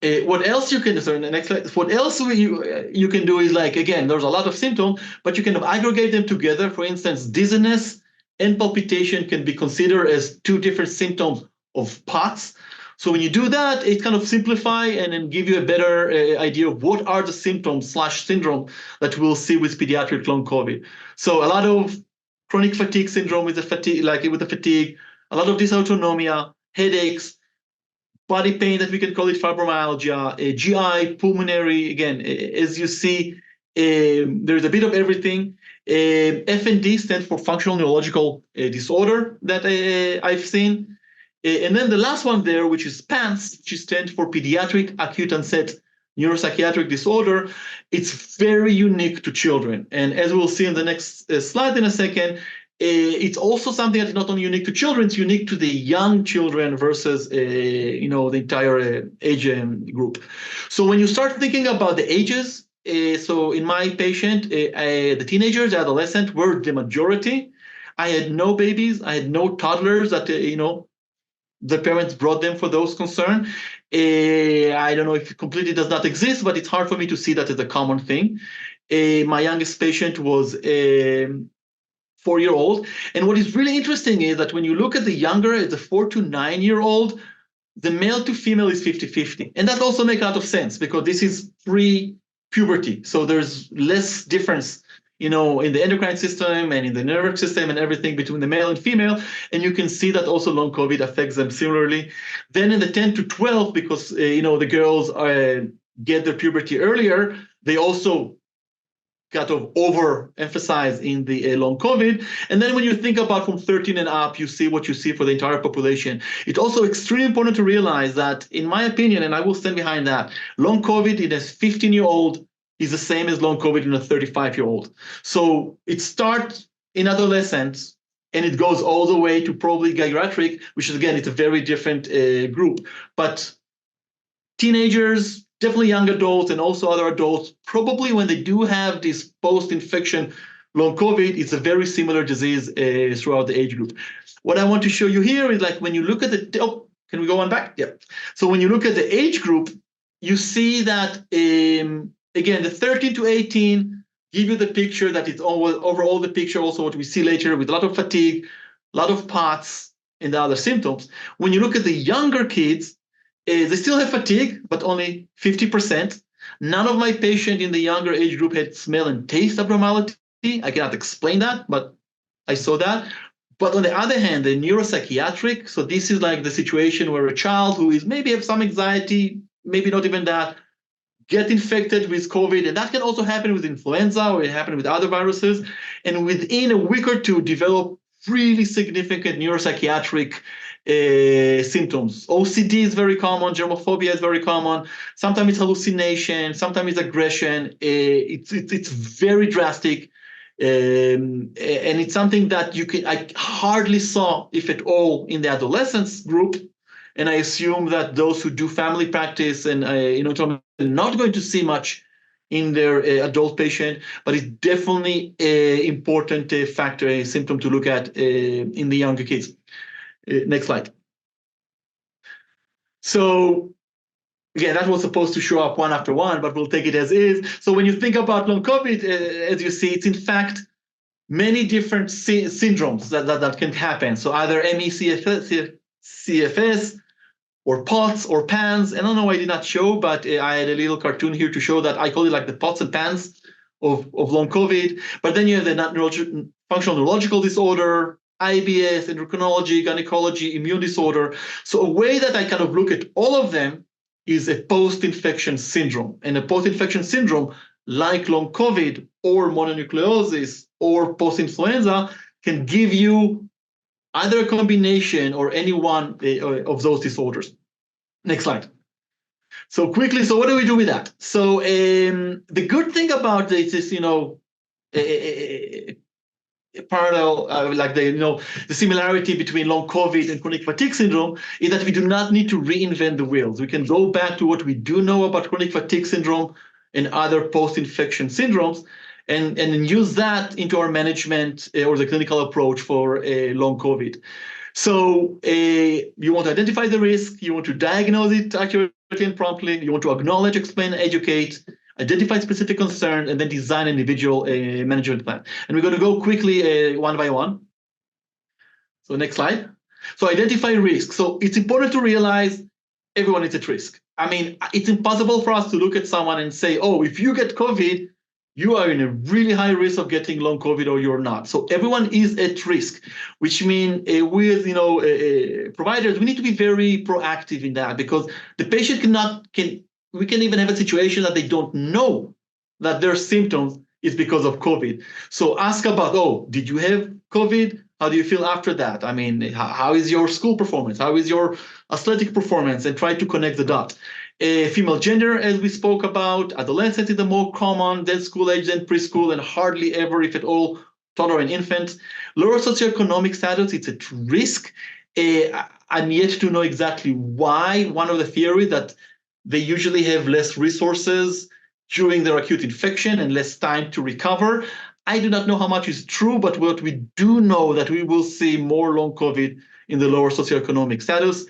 What else you can do? So in the next slide, what else you can do is, like, again, there's a lot of symptoms, but you can aggregate them together. For instance, dizziness and palpitation can be considered as two different symptoms of POTS. So when you do that, it kind of simplify and then give you a better idea of what are the symptoms / syndrome that we'll see with pediatric long COVID. So a lot of chronic fatigue syndrome with the fatigue, a lot of dysautonomia, headaches, body pain that we can call it fibromyalgia, GI, pulmonary. Again, as you see, there's a bit of everything. FND stands for functional neurological disorder that I've seen. And then the last one there, which is PANS, which stands for pediatric acute onset neuropsychiatric disorder. It's very unique to children. And as we'll see in the next slide in a second, it's also something that's not only unique to children, it's unique to the young children versus the entire age group. So when you start thinking about the ages, so in my patient, the teenagers, adolescent were the majority. I had no babies, I had no toddlers that the parents brought them for those concerns. I don't know if it completely does not exist, but it's hard for me to see that as a common thing. My youngest patient was 4-year-old. And what is really interesting is that when you look at the younger, the 4 to 9-year-old, the male to female is 50-50. And that also makes a lot of sense because this is pre-puberty. So there's less difference in the endocrine system and in the nervous system and everything between the male and female. And you can see that also long COVID affects them similarly. Then in the 10 to 12, because, the girls get their puberty earlier, they also kind of overemphasized in the long COVID. And then when you think about from 13 and up, you see what you see for the entire population. It's also extremely important to realize that, in my opinion, and I will stand behind that, long COVID in a 15-year-old is the same as long COVID in a 35-year-old. So it starts in adolescence and it goes all the way to probably geriatric, which is, again, it's a very different group. But teenagers, definitely young adults, and also other adults, probably when they do have this post-infection long COVID, it's a very similar disease throughout the age group. What I want to show you here is, like, when you look at can we go on back? Yeah. So when you look at the age group, you see that, again, the 13 to 18 give you the picture that it's overall the picture, also what we see later with a lot of fatigue, a lot of POTS, and the other symptoms. When you look at the younger kids, they still have fatigue, but only 50%. None of my patients in the younger age group had smell and taste abnormality. I cannot explain that, but I saw that. But on the other hand, the neuropsychiatric, so this is like the situation where a child who is maybe have some anxiety, maybe not even that, get infected with COVID, and that can also happen with influenza or it happen with other viruses, and within a week or two develop really significant neuropsychiatric symptoms. OCD is very common, germophobia is very common, sometimes it's hallucination, sometimes it's aggression, it's very drastic, and it's something that I hardly saw, if at all, in the adolescence group. And I assume that those who do family practice and are not going to see much in their adult patient, but it's definitely an important factor, a symptom to look at in the younger kids. Next slide. So again, that was supposed to show up one after one, but we'll take it as is. So when you think about long COVID, as you see, it's in fact many different syndromes that can happen. So either ME/CFS, or POTS or PANS. I don't know why I did not show, but I had a little cartoon here to show that I call it like the POTS and PANS of long COVID. But then you have the functional neurological disorder, IBS, endocrinology, gynecology, immune disorder. So a way that I kind of look at all of them is a post-infection syndrome. And a post-infection syndrome, like long COVID or mononucleosis or post-influenza, can give you either a combination or any one of those disorders. Next slide. So quickly, so what do we do with that? So the good thing about this is, parallel, like the similarity between long COVID and chronic fatigue syndrome is that we do not need to reinvent the wheels. We can go back to what we do know about chronic fatigue syndrome and other post-infection syndromes. and then use that into our management or the clinical approach for long COVID. So you want to identify the risk, you want to diagnose it accurately and promptly, you want to acknowledge, explain, educate, identify specific concerns, and then design an individual management plan. And we're going to go quickly one by one. So next slide. So identify risk. So it's important to realize everyone is at risk. I mean, it's impossible for us to look at someone and say, oh, if you get COVID, you are in a really high risk of getting long COVID or you're not. So everyone is at risk, which means we as providers, we need to be very proactive in that, because the patient we can even have a situation that they don't know that their symptoms is because of COVID. So ask about, oh, did you have COVID? How do you feel after that? I mean, how is your school performance? How is your athletic performance? And try to connect the dots. Female gender, as we spoke about, adolescent is the more common, then school age, then preschool, and hardly ever, if at all, toddler and infant. Lower socioeconomic status, it's at risk. I'm yet to know exactly why. One of the theories that they usually have less resources during their acute infection and less time to recover. I do not know how much is true, but what we do know that we will see more long COVID in the lower socioeconomic status.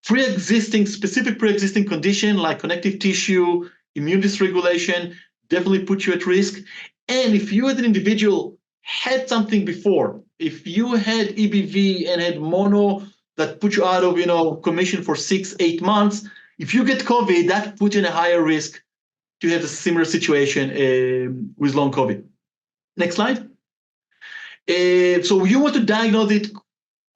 Specific pre-existing condition like connective tissue, immune dysregulation, definitely put you at risk. And if you as an individual had something before, if you had EBV and had mono that put you out of commission for 6-8 months, if you get COVID, that puts you in a higher risk to have a similar situation with long COVID. Next slide. So you want to diagnose it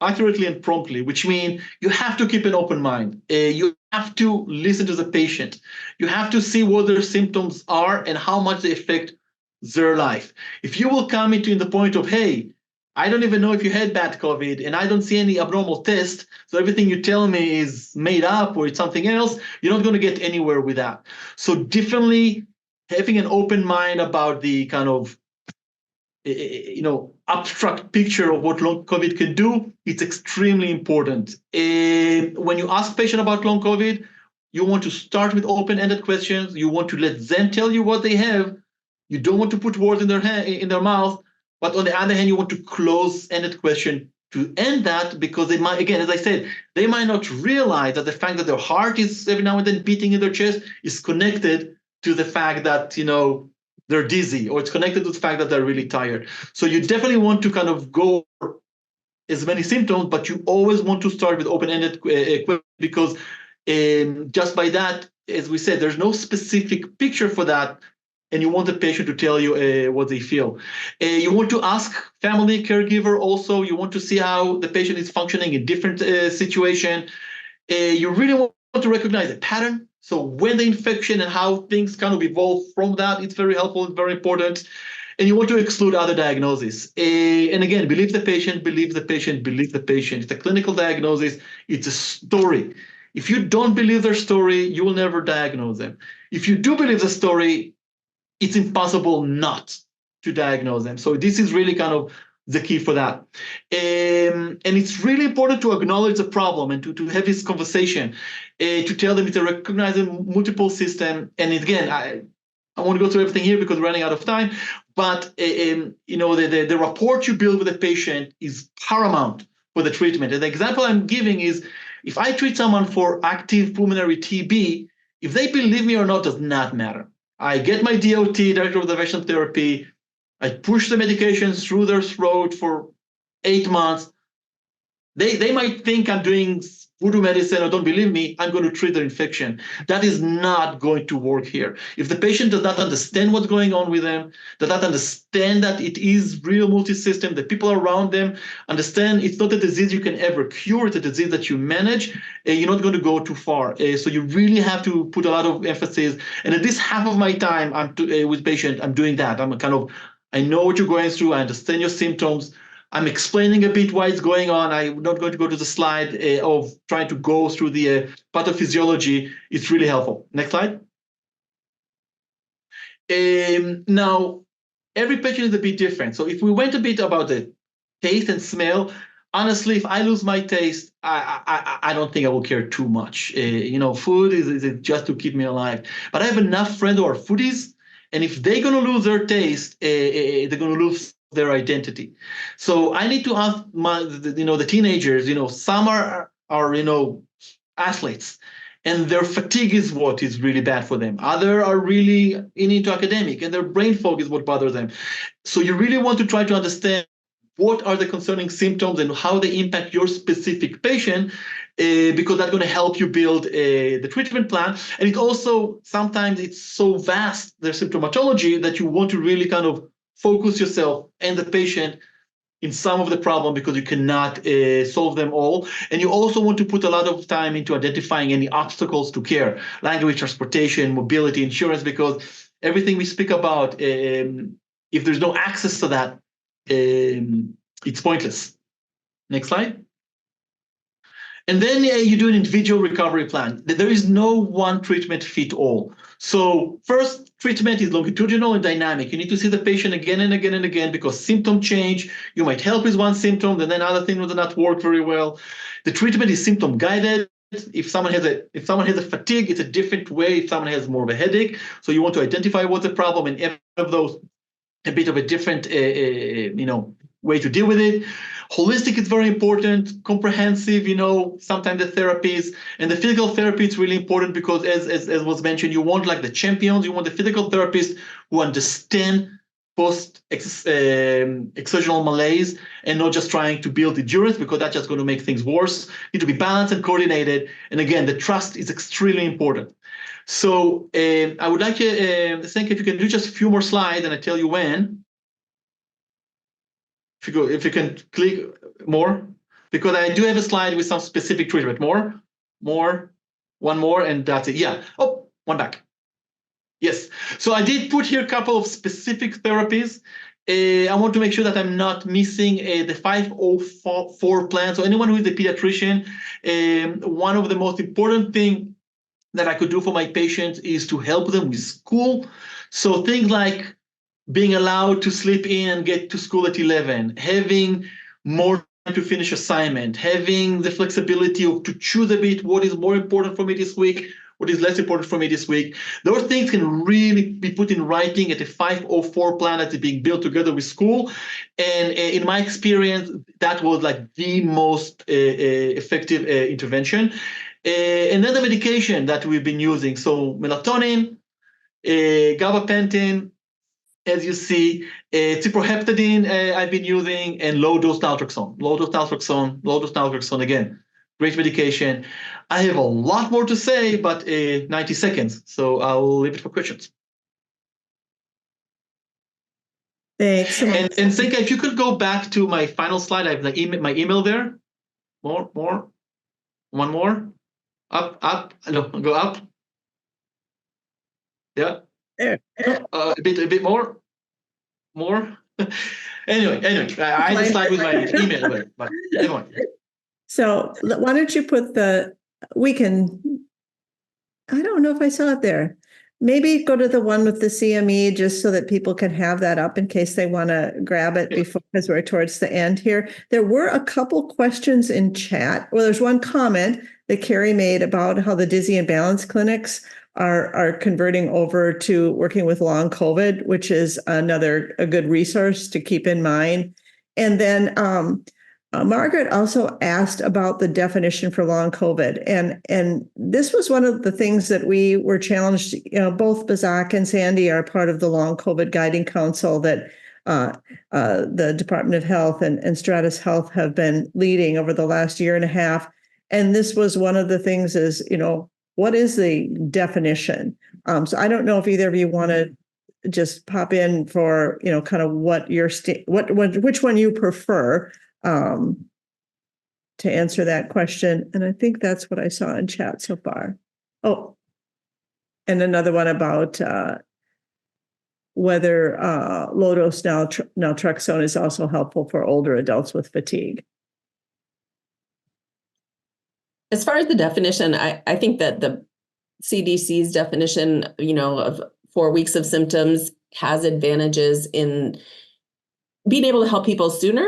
accurately and promptly, which means you have to keep an open mind. You have to listen to the patient. You have to see what their symptoms are and how much they affect their life. If you will come into the point of, hey, I don't even know if you had bad COVID and I don't see any abnormal test, so everything you tell me is made up or it's something else, you're not going to get anywhere with that. So definitely having an open mind about the kind of abstract picture of what long COVID can do, it's extremely important. When you ask patient about long COVID, you want to start with open-ended questions. You want to let them tell you what they have. You don't want to put words in their mouth. But on the other hand, you want to close-ended question to end that, because they might, again, as I said, they might not realize that the fact that their heart is every now and then beating in their chest is connected to the fact that, they're dizzy, or it's connected to the fact that they're really tired. So you definitely want to kind of go as many symptoms, but you always want to start with open-ended questions, because just by that, as we said, there's no specific picture for that, and you want the patient to tell you what they feel. You want to ask family caregiver also. You want to see how the patient is functioning in different situations. You really want to recognize a pattern. So when the infection and how things kind of evolve from that, it's very helpful, it's very important. And you want to exclude other diagnoses. And again, believe the patient, believe the patient, believe the patient. It's a clinical diagnosis, it's a story. If you don't believe their story, you will never diagnose them. If you do believe the story, it's impossible not to diagnose them. So this is really kind of the key for that. And it's really important to acknowledge the problem and to have this conversation, to tell them it's a recognizing multiple system. And again, I want to go through everything here because we're running out of time, but the rapport you build with the patient is paramount for the treatment. And the example I'm giving is, if I treat someone for active pulmonary TB, if they believe me or not does not matter. I get my DOT, direct observation therapy, I push the medications through their throat for 8 months. They might think I'm doing voodoo medicine or don't believe me, I'm going to treat their infection. That is not going to work here. If the patient does not understand what's going on with them, does not understand that it is real multi-system, the people around them understand it's not a disease you can ever cure, it's a disease that you manage, you're not going to go too far. So you really have to put a lot of emphasis. And at least half of my time with patient, I'm doing that. I know what you're going through, I understand your symptoms, I'm explaining a bit why it's going on. I'm not going to go to the slide of trying to go through the pathophysiology. It's really helpful. Next slide. Now, every patient is a bit different. So if we went a bit about the taste and smell, honestly, if I lose my taste, I don't think I will care too much. Food is just to keep me alive. But I have enough friends who are foodies, And if they're going to lose their taste, they're going to lose their identity. So I need to ask the teenagers, some are athletes, and their fatigue is what is really bad for them. Others are really into academic, and their brain fog is what bothers them. So you really want to try to understand what are the concerning symptoms and how they impact your specific patient, because that's going to help you build the treatment plan. And it also, sometimes it's so vast, their symptomatology, that you want to really kind of focus yourself and the patient in some of the problem, because you cannot solve them all. And you also want to put a lot of time into identifying any obstacles to care, language, transportation, mobility, insurance, because everything we speak about, if there's no access to that, it's pointless. Next slide. And then you do an individual recovery plan. There is no one treatment fit all. So first treatment is longitudinal and dynamic. You need to see the patient again and again and again, because symptom change. You might help with one symptom, and then other things will not work very well. The treatment is symptom guided. If someone has a fatigue, it's a different way. If someone has more of a headache, so you want to identify what's the problem, and every of those a bit of a different way to deal with it. Holistic is very important, comprehensive, sometimes the therapies, and the physical therapy is really important, because as was mentioned, you want like the champions, you want the physical therapists who understand post-exertional malaise and not just trying to build endurance, because that's just going to make things worse. Need to be balanced and coordinated. And again, the trust is extremely important. So I would like to think if you can do just a few more slides, and I tell you when. If you can click more, because I do have a slide with some specific treatment. More, one more, and that's it. Yeah. Oh, one back. Yes. So I did put here a couple of specific therapies. I want to make sure that I'm not missing the 504 plan. So anyone who is a pediatrician, one of the most important things that I could do for my patients is to help them with school. So things like being allowed to sleep in and get to school at 11, having more time to finish assignment, having the flexibility to choose a bit what is more important for me this week, what is less important for me this week. Those things can really be put in writing at a 504 plan that is being built together with school. And in my experience, that was like the most effective intervention. And then the medication that we've been using. So melatonin, gabapentin, as you see, cyproheptadine I've been using, and low-dose naltrexone. Low-dose naltrexone, again, great medication. I have a lot more to say, but 90 seconds, so I'll leave it for questions. Thanks. And Senka, if you could go back to my final slide, I have my email there. More, one more. Up, no, go up. Yeah. A bit more. Anyway, I had a slide with my email, but anyway. So why don't you put I don't know if I saw it there. Maybe go to the one with the CME just so that people can have that up in case they want to grab it before, because we're towards the end here. There were a couple questions in chat. Well, there's one comment that Carrie made about how the dizzy and balance clinics are converting over to working with long COVID, which is a good resource to keep in mind. And then Margaret also asked about the definition for long COVID. And this was one of the things that we were challenged, both Bazak and Sandy are part of the long COVID guiding council that the Department of Health and Stratis Health have been leading over the last year and a half. And this was one of the things is, what is the definition? So I don't know if either of you want to just pop in for, kind of what your which one you prefer to answer that question. And I think that's what I saw in chat so far. Oh, and another one about whether low-dose naltrexone is also helpful for older adults with fatigue. As far as the definition, I think that the CDC's definition, of 4 weeks of symptoms has advantages in being able to help people sooner.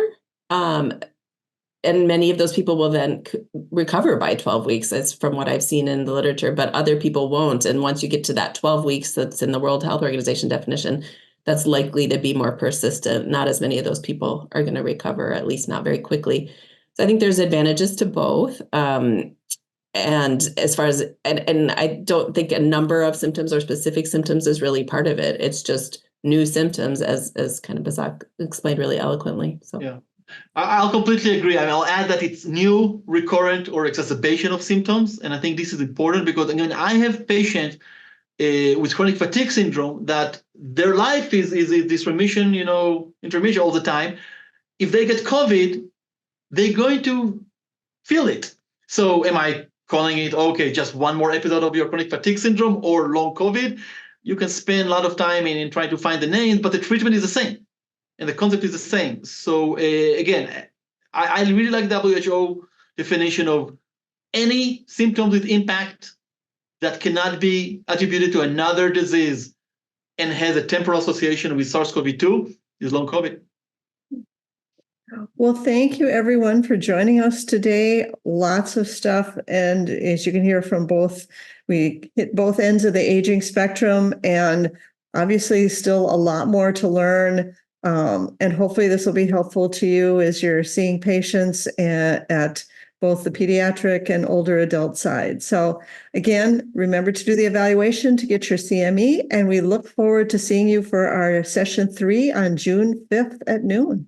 and many of those people will then recover by 12 weeks, as from what I've seen in the literature, but other people won't. And once you get to that 12 weeks that's in the World Health Organization definition, that's likely to be more persistent. Not as many of those people are going to recover, at least not very quickly. So I think there's advantages to both. And as far as, and I don't think a number of symptoms or specific symptoms is really part of it. It's just new symptoms, as kind of Bazak explained really eloquently. So yeah. I'll completely agree. I mean, I'll add that it's new, recurrent, or exacerbation of symptoms. And I think this is important because, again, I have patients with chronic fatigue syndrome that their life is this remission, intermission all the time. If they get COVID, they're going to feel it. So am I calling it, okay, just one more episode of your chronic fatigue syndrome or long COVID? You can spend a lot of time in trying to find the names, but the treatment is the same. And the concept is the same. So again, I really like WHO definition of any symptoms with impact that cannot be attributed to another disease and has a temporal association with SARS-CoV-2 is long COVID. Well, thank you everyone for joining us today. Lots of stuff. And as you can hear from both, we hit both ends of the aging spectrum, and obviously still a lot more to learn. And hopefully this will be helpful to you as you're seeing patients at both the pediatric and older adult side. So again, remember to do the evaluation to get your CME, and we look forward to seeing you for our session 3 on June 5th at noon.